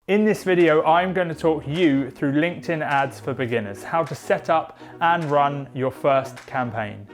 In this video, I'm going to talk you through LinkedIn ads for beginners, how to set up and run your first campaign.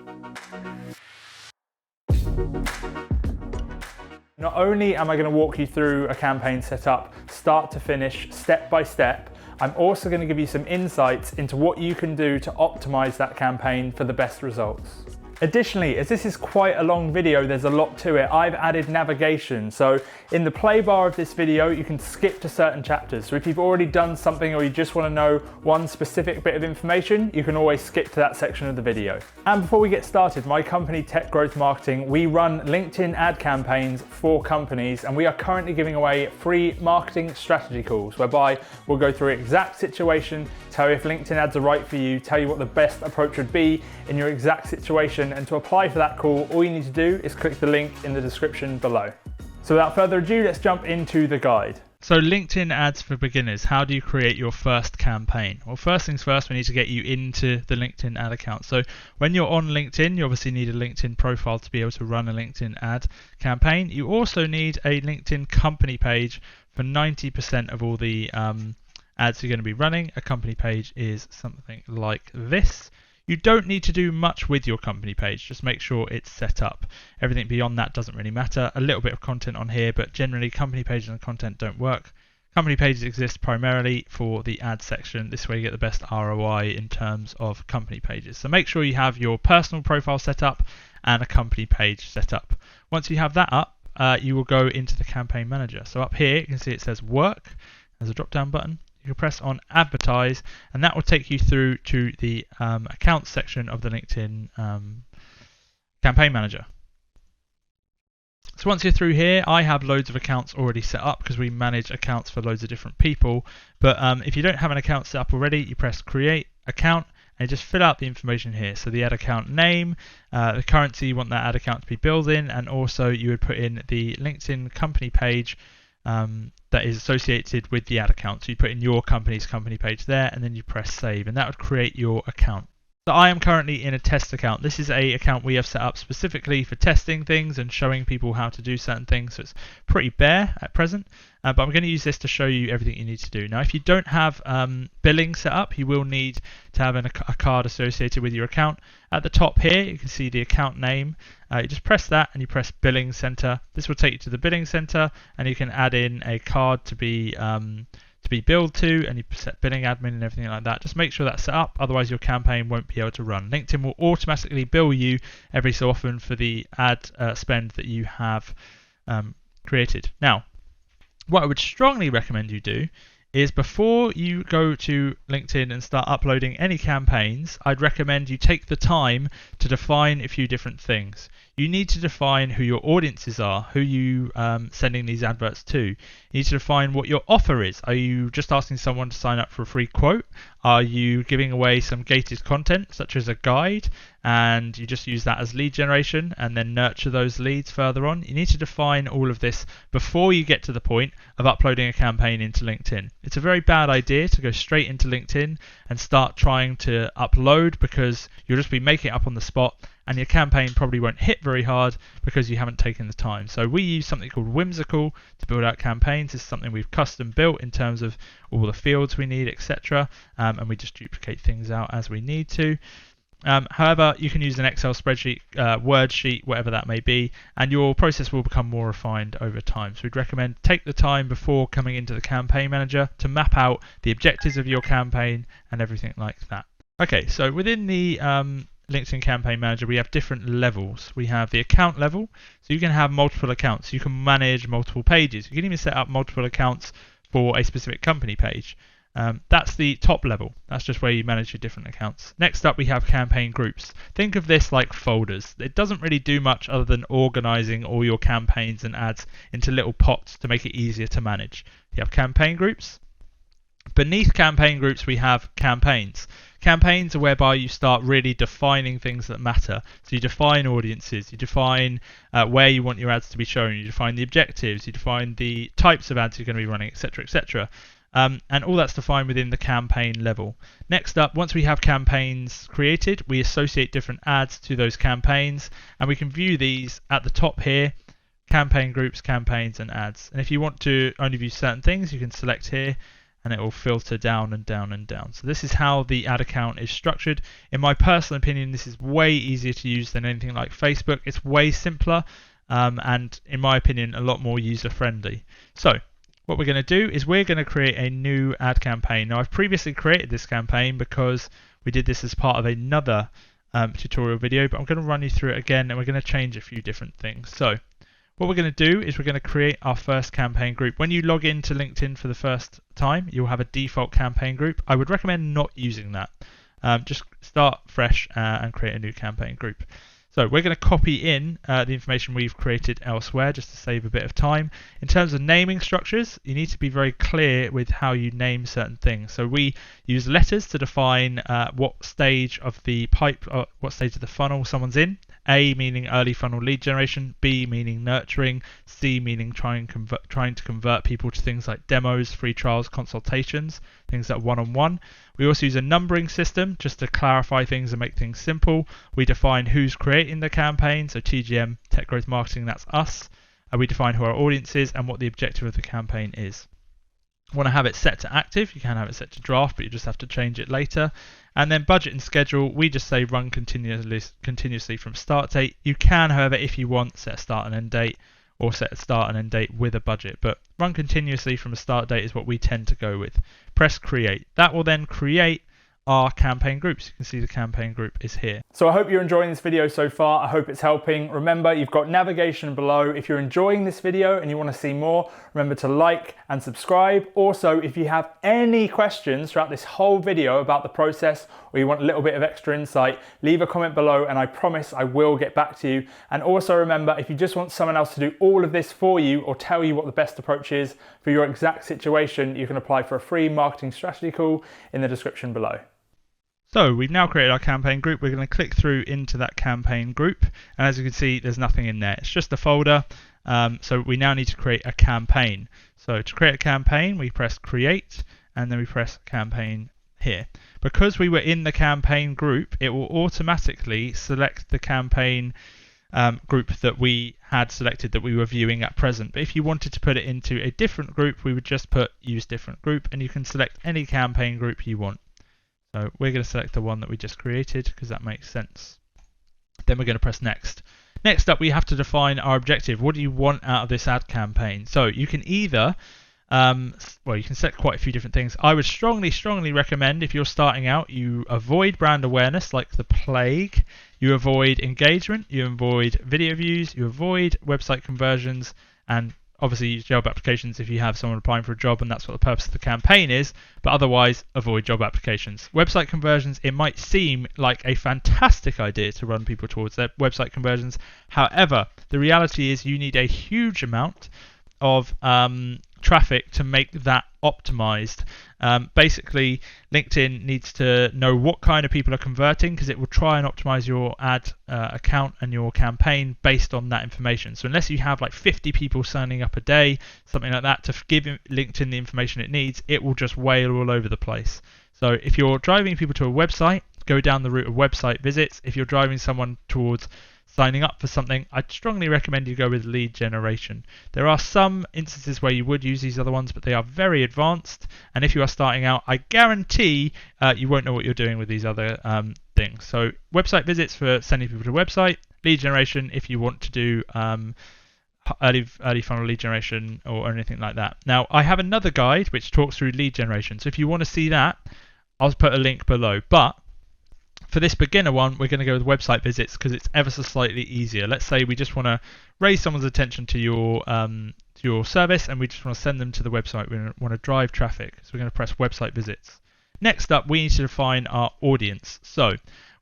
Not only am I going to walk you through a campaign setup, start to finish, step by step, I'm also going to give you some insights into what you can do to optimize that campaign for the best results. Additionally, as this is quite a long video, there's a lot to it. I've added navigation. So in the play bar of this video, you can skip to certain chapters. So if you've already done something or you just want to know one specific bit of information, you can always skip to that section of the video. And before we get started, my company, Tech Growth Marketing, we run LinkedIn ad campaigns for companies, and we are currently giving away free marketing strategy calls, whereby we'll go through exact situation, tell you if LinkedIn ads are right for you, tell you what the best approach would be in your exact situation. And to apply for that call, all you need to do is click the link in the description below. So without further ado, let's jump into the guide. So LinkedIn ads for beginners, how do you create your first campaign? Well, first things first, we need to get you into the LinkedIn ad account. So when you're on LinkedIn, you obviously need a LinkedIn profile to be able to run a LinkedIn ad campaign. You also need a LinkedIn company page for 90% of all the ads you're going to be running. A company page is something like this. You don't need to do much with your company page, just make sure it's set up. Everything beyond that doesn't really matter. A little bit of content on here, but generally company pages and content don't work. Company pages exist primarily for the ad section. This way you get the best ROI in terms of company pages. So make sure you have your personal profile set up and a company page set up. Once you have that up, you will go into the campaign manager. So up here you can see it says work. There's a drop down button. You can press on advertise, and that will take you through to the accounts section of the LinkedIn campaign manager. So once you're through here, I have loads of accounts already set up because we manage accounts for loads of different people. But if you don't have an account set up already, you press create account and just fill out the information here. So the ad account name, the currency you want that ad account to be billed in, and also you would put in the LinkedIn company page that is associated with the ad account. So you put in your company's company page there, and then you press save, and that would create your account. So I am currently in a test account. This is a account we have set up specifically for testing things and showing people how to do certain things. So it's pretty bare at present, but I'm going to use this to show you everything you need to do. Now, if you don't have billing set up, you will need to have a card associated with your account. At the top here, you can see the account name. You just press that and you press billing center. This will take you to the billing center, and you can add in a card to be billed to, and you set billing admin and everything like that. Just make sure that's set up, otherwise your campaign won't be able to run. LinkedIn will automatically bill you every so often for the ad spend that you have created. Now, what I would strongly recommend you do is before you go to LinkedIn and start uploading any campaigns, I'd recommend you take the time to define a few different things. You need to define who your audiences are, who you sending these adverts to. You need to define what your offer is. Are you just asking someone to sign up for a free quote? Are you giving away some gated content, such as a guide, and you just use that as lead generation and then nurture those leads further on? You need to define all of this before you get to the point of uploading a campaign into LinkedIn. It's a very bad idea to go straight into LinkedIn and start trying to upload, because you'll just be making it up on the spot, and your campaign probably won't hit very hard because you haven't taken the time. So we use something called Whimsical to build out campaigns. It's something we've custom built in terms of all the fields we need, etc. And we just duplicate things out as we need to. However, you can use an Excel spreadsheet, Word sheet, whatever that may be, and your process will become more refined over time. So we'd recommend take the time before coming into the campaign manager to map out the objectives of your campaign and everything like that. Okay, so within the LinkedIn Campaign Manager, we have different levels. We have the account level, so you can have multiple accounts. You can manage multiple pages. You can even set up multiple accounts for a specific company page. That's the top level. That's just where you manage your different accounts. Next up, we have campaign groups. Think of this like folders. It doesn't really do much other than organizing all your campaigns and ads into little pots to make it easier to manage. You have campaign groups. Beneath campaign groups, we have campaigns. Campaigns are whereby you start really defining things that matter. So you define audiences, you define where you want your ads to be shown, you define the objectives, you define the types of ads you're going to be running, etc., etc. And all that's defined within the campaign level. Next up, once we have campaigns created, we associate different ads to those campaigns, and we can view these at the top here. campaign groups, campaigns, and ads. And if you want to only view certain things, you can select here and it will filter down and down and down. So this is how the ad account is structured. In my personal opinion, this is way easier to use than anything like Facebook. It's way simpler and in my opinion, a lot more user friendly. So what we're going to do is we're going to create a new ad campaign. Now I've previously created this campaign because we did this as part of another tutorial video, but I'm going to run you through it again and we're going to change a few different things. So what we're going to do is we're going to create our first campaign group. When you log into LinkedIn for the first time, you'll have a default campaign group. I would recommend not using that. Just start fresh and create a new campaign group. So we're going to copy in the information we've created elsewhere just to save a bit of time. In terms of naming structures, you need to be very clear with how you name certain things. So we use letters to define what stage of the pipe, what stage of the funnel someone's in. A meaning early funnel lead generation, B meaning nurturing, C meaning trying to convert people to things like demos, free trials, consultations, things like one-on-one. We also use a numbering system just to clarify things and make things simple. We define who's creating the campaign, so TGM, Tech Growth Marketing, that's us. And we define who our audience is and what the objective of the campaign is. Want to have it set to active, you can have it set to draft, but you just have to change it later. And then budget and schedule, we just say run continuously from start date. You can, however, if you want, set a start and end date or set a start and end date with a budget, but run continuously from a start date is what we tend to go with. Press create. That will then create our campaign groups. You can see the campaign group is here. So I hope you're enjoying this video so far. I hope it's helping. Remember, you've got navigation below. If you're enjoying this video and you want to see more, remember to like and subscribe. Also, if you have any questions throughout this whole video about the process or you want a little bit of extra insight, leave a comment below and I promise I will get back to you. And also remember, if you just want someone else to do all of this for you or tell you what the best approach is for your exact situation, you can apply for a free marketing strategy call in the description below. So we've now created our campaign group. We're going to click through into that campaign group. And as you can see, there's nothing in there. It's just a folder. So we now need to create a campaign. So to create a campaign, we press create and then we press campaign here. Because we were in the campaign group, it will automatically select the campaign group that we had selected that we were viewing at present. But if you wanted to put it into a different group, we would just put use different group and you can select any campaign group you want. So we're going to select the one that we just created because that makes sense. Then we're going to press next. Next up, we have to define our objective. What do you want out of this ad campaign? So you can either, you can set quite a few different things. I would strongly recommend if you're starting out, you avoid brand awareness like the plague. You avoid engagement, you avoid video views, you avoid website conversions, and obviously use job applications if you have someone applying for a job and that's what the purpose of the campaign is, but otherwise avoid job applications. Website conversions, it might seem like a fantastic idea to run people towards their website conversions. However, the reality is you need a huge amount of traffic to make that optimized. Basically, LinkedIn needs to know what kind of people are converting because it will try and optimize your ad account and your campaign based on that information. So unless you have like 50 people signing up a day, something like that, to give LinkedIn the information it needs, it will just wail all over the place. So if you're driving people to a website, go down the route of website visits. If you're driving someone towards signing up for something, I'd strongly recommend you go with lead generation. There are some instances where you would use these other ones, but they are very advanced. And if you are starting out, I guarantee you won't know what you're doing with these other things. So website visits for sending people to a website, lead generation if you want to do early funnel lead generation or anything like that. Now, I have another guide which talks through lead generation. So if you want to see that, I'll put a link below. But for this beginner one, we're going to go with website visits because it's ever so slightly easier. Let's say we just want to raise someone's attention to your service and we just want to send them to the website. We want to drive traffic. So we're going to press website visits. Next up, we need to define our audience. So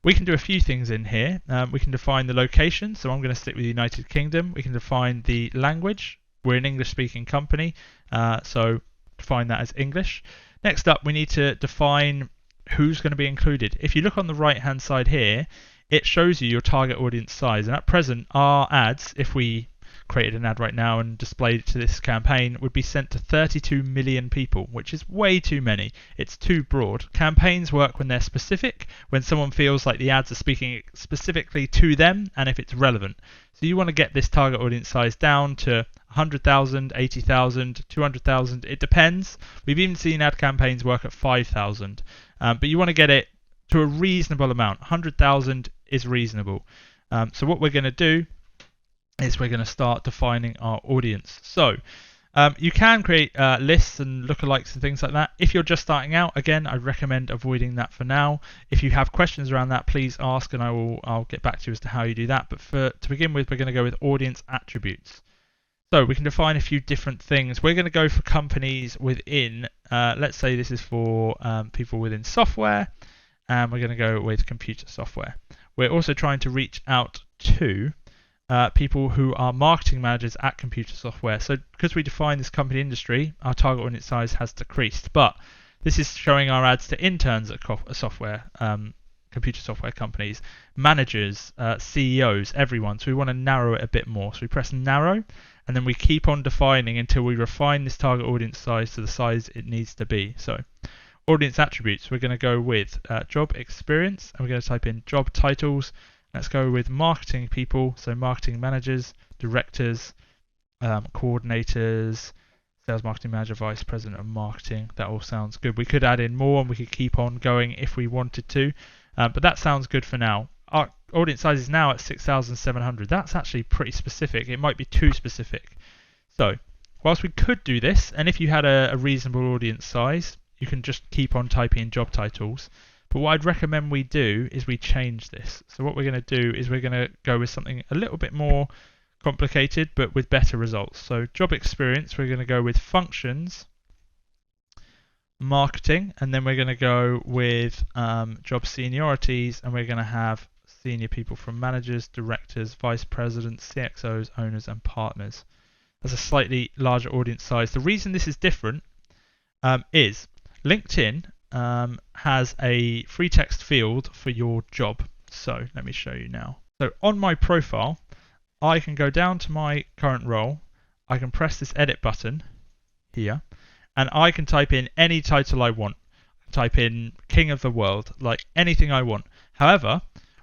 we can do a few things in here. We can define the location. So I'm going to stick with the United Kingdom. We can define the language. We're an English speaking company. So define that as English. Next up, we need to define who's going to be included. If you look on the right hand side here, it shows you your target audience size, and at present our ads, if we created an ad right now and displayed it to this campaign, would be sent to 32 million people, which is way too many. It's too broad. Campaigns work when they're specific, when someone feels like the ads are speaking specifically to them, and if it's relevant. So you want to get this target audience size down to 100,000, 80,000, 200,000. It depends. We've even seen ad campaigns work at 5,000, but you want to get it to a reasonable amount. 100,000 is reasonable. So what we're going to do is we're going to start defining our audience. So you can create lists and lookalikes and things like that. If you're just starting out, again, I recommend avoiding that for now. If you have questions around that, please ask, and I'll get back to you as to how you do that. But to begin with, we're going to go with audience attributes. So we can define a few different things. We're going to go for companies within, let's say this is for people within software, and we're going to go with computer software. We're also trying to reach out to people who are marketing managers at computer software. So because we define this company industry, our target audience size has decreased. But this is showing our ads to interns at software, computer software companies, managers, CEOs, everyone. So we want to narrow it a bit more. So we press narrow, and then we keep on defining until we refine this target audience size to the size it needs to be. So audience attributes, we're going to go with job experience, and we're going to type in job titles. Let's go with marketing people, so marketing managers, directors, coordinators, sales marketing manager, vice president of marketing. That all sounds good. We could add in more, and we could keep on going if we wanted to, but that sounds good for now. Our audience size is now at 6,700. That's actually pretty specific. It might be too specific. So whilst we could do this, and if you had a reasonable audience size, you can just keep on typing in job titles. But what I'd recommend we do is we change this. So what we're going to do is we're going to go with something a little bit more complicated, but with better results. So job experience, we're going to go with functions, marketing, and then we're going to go with job seniorities, and we're going to have senior people from managers, directors, vice presidents, CXOs, owners, and partners. That's a slightly larger audience size. The reason this is different is LinkedIn has a free text field for your job. So let me show you now. So on my profile, I can go down to my current role. I can press this edit button here, and I can type in any title I want. Type in King of the World, like anything I want. However,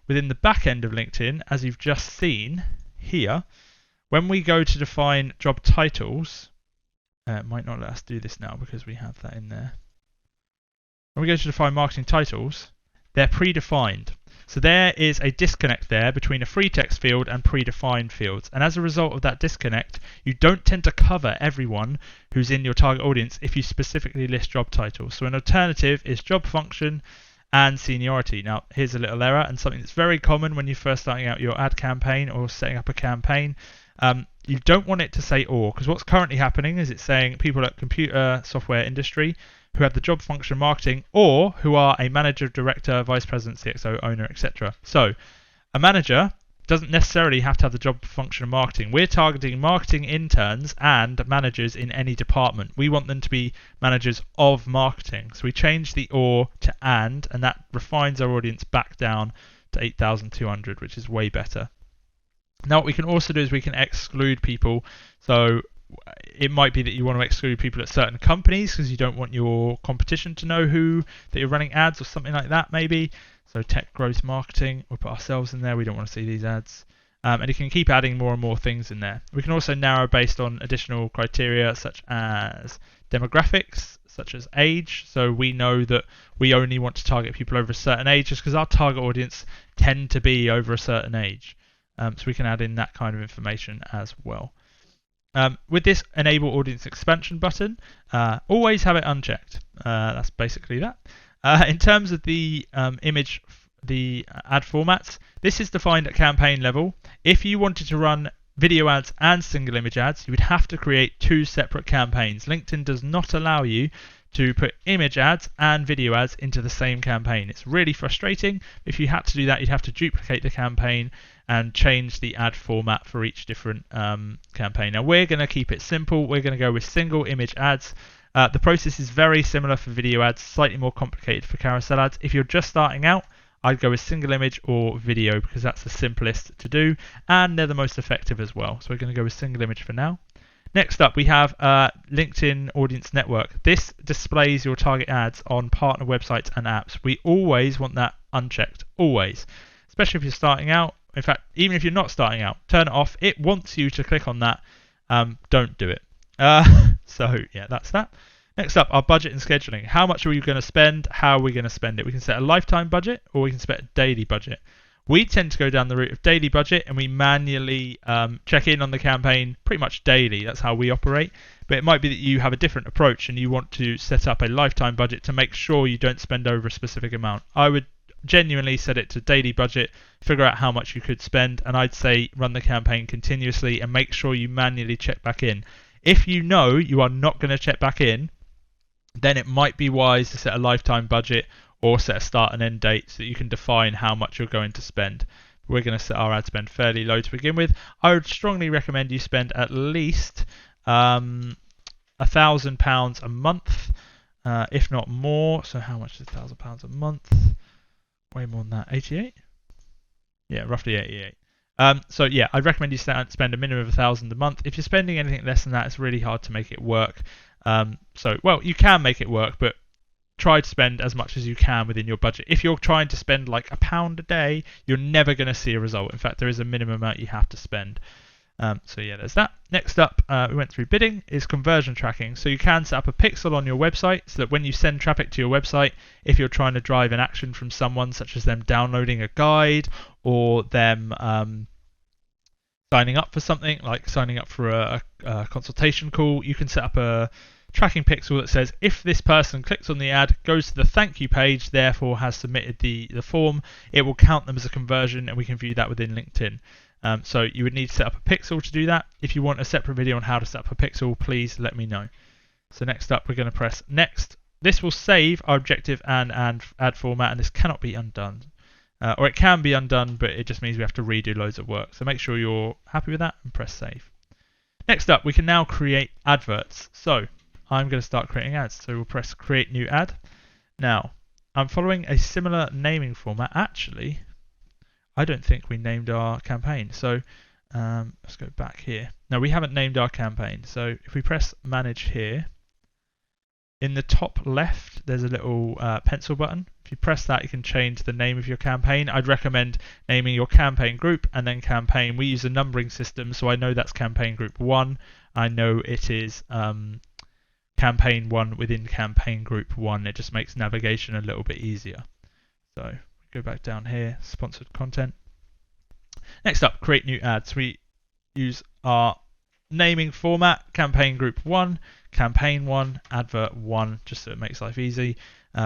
within the back end of LinkedIn, as you've just seen here, when we go to define job titles, it might not let us do this now because we have that in there. When we go to define marketing titles, they're predefined. So there is a disconnect there between a free text field and predefined fields. And as a result of that disconnect, you don't tend to cover everyone who's in your target audience if you specifically list job titles. So an alternative is job function and seniority. Now, here's a little error, and something that's very common when you're first starting out your ad campaign or setting up a campaign. You don't want it to say or, because what's currently happening is it's saying people at computer software industry who have the job function marketing, or who are a manager, director, vice president, CXO, owner, etc. So a manager doesn't necessarily have to have the job function of marketing. We're targeting marketing interns and managers in any department. We want them to be managers of marketing. So we change the or to and that refines our audience back down to 8,200, which is way better. Now what we can also do is we can exclude people. So it might be that you want to exclude people at certain companies because you don't want your competition to know that you're running ads or something like that maybe. So tech growth marketing, we'll put ourselves in there. We don't want to see these ads. And you can keep adding more and more things in there. We can also narrow based on additional criteria such as demographics, such as age. So we know that we only want to target people over a certain age just because our target audience tend to be over a certain age. So we can add in that kind of information as well. With this enable audience expansion button, always have it unchecked. That's basically that. In terms of the image, the ad formats, this is defined at campaign level. If you wanted to run video ads and single image ads, you would have to create two separate campaigns. LinkedIn does not allow you to put image ads and video ads into the same campaign. It's really frustrating. If you had to do that, you'd have to duplicate the campaign and change the ad format for each different campaign. Now we're going to keep it simple. We're going to go with single image ads. The process is very similar for video ads, slightly more complicated for carousel ads. If you're just starting out, I'd go with single image or video because that's the simplest to do and they're the most effective as well. So we're going to go with single image for now. Next up, we have LinkedIn Audience Network. This displays your target ads on partner websites and apps. We always want that unchecked, always, especially if you're starting out. In fact, even if you're not starting out, turn it off. It wants you to click on that. Don't do it. So yeah, that's that. Next up, our budget and scheduling. How much are we going to spend? How are we going to spend it? We can set a lifetime budget or we can set a daily budget. We tend to go down the route of daily budget and we manually check in on the campaign pretty much daily. That's how we operate. But it might be that you have a different approach and you want to set up a lifetime budget to make sure you don't spend over a specific amount. I would genuinely set it to daily budget, figure out how much you could spend, and I'd say run the campaign continuously and make sure you manually check back in. If you know you are not going to check back in, then it might be wise to set a lifetime budget or set a start and end date so that you can define how much you're going to spend. We're going to set our ad spend fairly low to begin with. I would strongly recommend you spend at least £1,000 a month, if not more. So how much is £1,000 a month? Way more than that. 88? Yeah, roughly 88. So yeah, I'd recommend you spend a minimum of £1,000 a month. If you're spending anything less than that, it's really hard to make it work. Well, you can make it work, but try to spend as much as you can within your budget. If you're trying to spend like £1 a day, you're never going to see a result. In fact, there is a minimum amount you have to spend. So yeah, there's that. Next up, we went through bidding, is conversion tracking. So you can set up a pixel on your website so that when you send traffic to your website, if you're trying to drive an action from someone, such as them downloading a guide or them signing up for something, like signing up for a consultation call, you can set up a tracking pixel that says if this person clicks on the ad, goes to the thank you page, therefore has submitted the form, it will count them as a conversion and we can view that within LinkedIn. So you would need to set up a pixel to do that. If you want a separate video on how to set up a pixel, please let me know. So next up, we're going to press next. This will save our objective and ad format, and this cannot be undone. Or it can be undone, but it just means we have to redo loads of work. So make sure you're happy with that and press save. Next up, we can now create adverts. So I'm going to start creating ads. So we'll press create new ad. Now, I'm following a similar naming format. Actually, I don't think we named our campaign. So let's go back here. Now, we haven't named our campaign. So if we press manage here, in the top left, there's a little pencil button. If you press that, you can change the name of your campaign. I'd recommend naming your campaign group and then campaign. We use a numbering system, so I know that's campaign group 1. I know it is campaign 1 within campaign group 1. It just makes navigation a little bit easier. So go back down here, sponsored content. Next up, create new ads. We use our naming format, campaign group 1, campaign 1, advert 1, just so it makes life easy.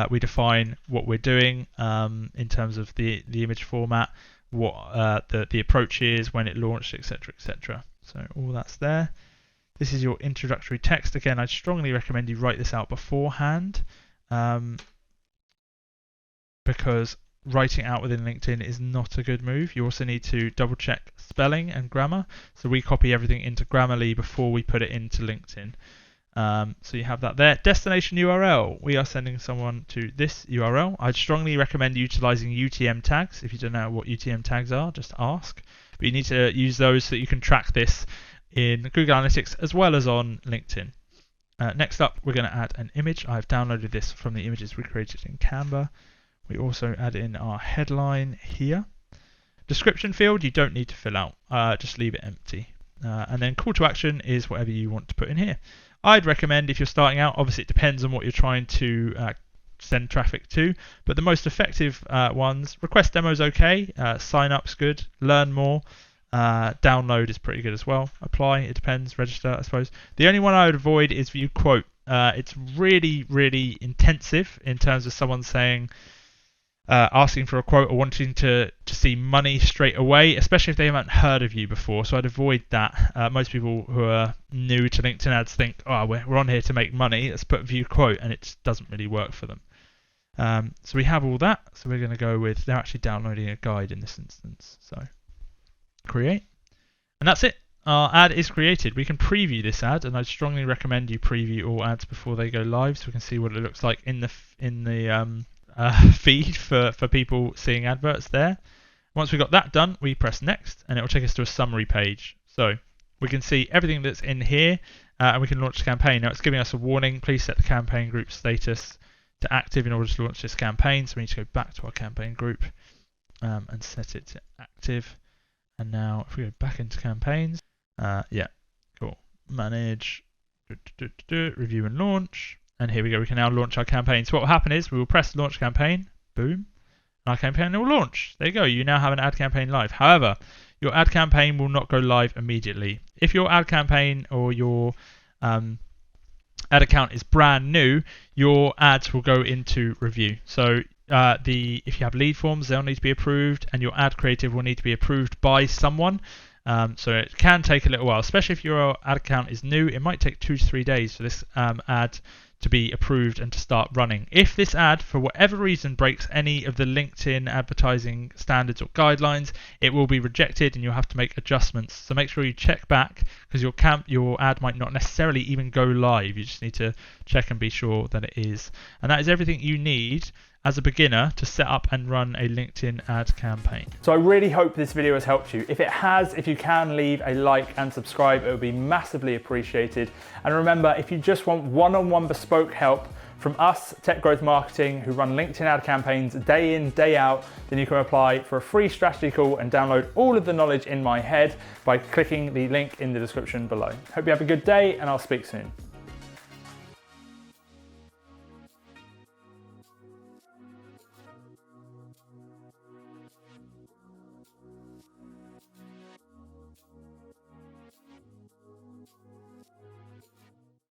We define what we're doing in terms of the image format, what the approach is, when it launched, etc., etc. So all that's there. This is your introductory text. Again, I strongly recommend you write this out beforehand because writing out within LinkedIn is not a good move. You also need to double check spelling and grammar. So we copy everything into Grammarly before we put it into LinkedIn. So you have that there. Destination URL. We are sending someone to this URL. I'd strongly recommend utilizing UTM tags. If you don't know what UTM tags are, just ask. But you need to use those so that you can track this in Google Analytics as well as on LinkedIn. Next up, we're going to add an image. I've downloaded this from the images we created in Canva. We also add in our headline here. Description field, you don't need to fill out. Just leave it empty. And then call to action is whatever you want to put in here. I'd recommend if you're starting out, obviously it depends on what you're trying to send traffic to, but the most effective ones, request demo's okay, sign up's good, learn more, download is pretty good as well, apply, it depends, register I suppose. The only one I would avoid is view quote. It's really, really intensive in terms of someone saying, asking for a quote or wanting to see money straight away, especially if they haven't heard of you before. So I'd avoid that. Most people who are new to LinkedIn ads think, oh, we're on here to make money, let's put view quote, and it doesn't really work for them. So we have all that. So we're going to go with, they're actually downloading a guide in this instance. So create, and that's it. Our ad is created. We can preview this ad, and I'd strongly recommend you preview all ads before they go live so we can see what it looks like in the feed for people seeing adverts there. Once we've got that done, we press next and it will take us to a summary page. So we can see everything that's in here and we can launch the campaign. Now it's giving us a warning. Please set the campaign group status to active in order to launch this campaign. So we need to go back to our campaign group and set it to active. And now if we go back into campaigns, yeah, cool. Manage, review and launch. And here we go, we can now launch our campaign. So what will happen is we will press launch campaign, boom, and our campaign will launch. There you go, you now have an ad campaign live. However, your ad campaign will not go live immediately. If your ad campaign or your ad account is brand new, your ads will go into review. So if you have lead forms, they'll need to be approved, and your ad creative will need to be approved by someone. So it can take a little while, especially if your ad account is new. It might take 2 to 3 days for this ad to be approved and to start running. If this ad, for whatever reason, breaks any of the LinkedIn advertising standards or guidelines, it will be rejected and you'll have to make adjustments. So make sure you check back, because your ad might not necessarily even go live. You just need to check and be sure that it is. And that is everything you need as a beginner to set up and run a LinkedIn ad campaign. So I really hope this video has helped you. If it has, if you can leave a like and subscribe, it would be massively appreciated. And remember, if you just want one-on-one bespoke help from us, Tech Growth Marketing, who run LinkedIn ad campaigns day in, day out, then you can apply for a free strategy call and download all of the knowledge in my head by clicking the link in the description below. Hope you have a good day, and I'll speak soon.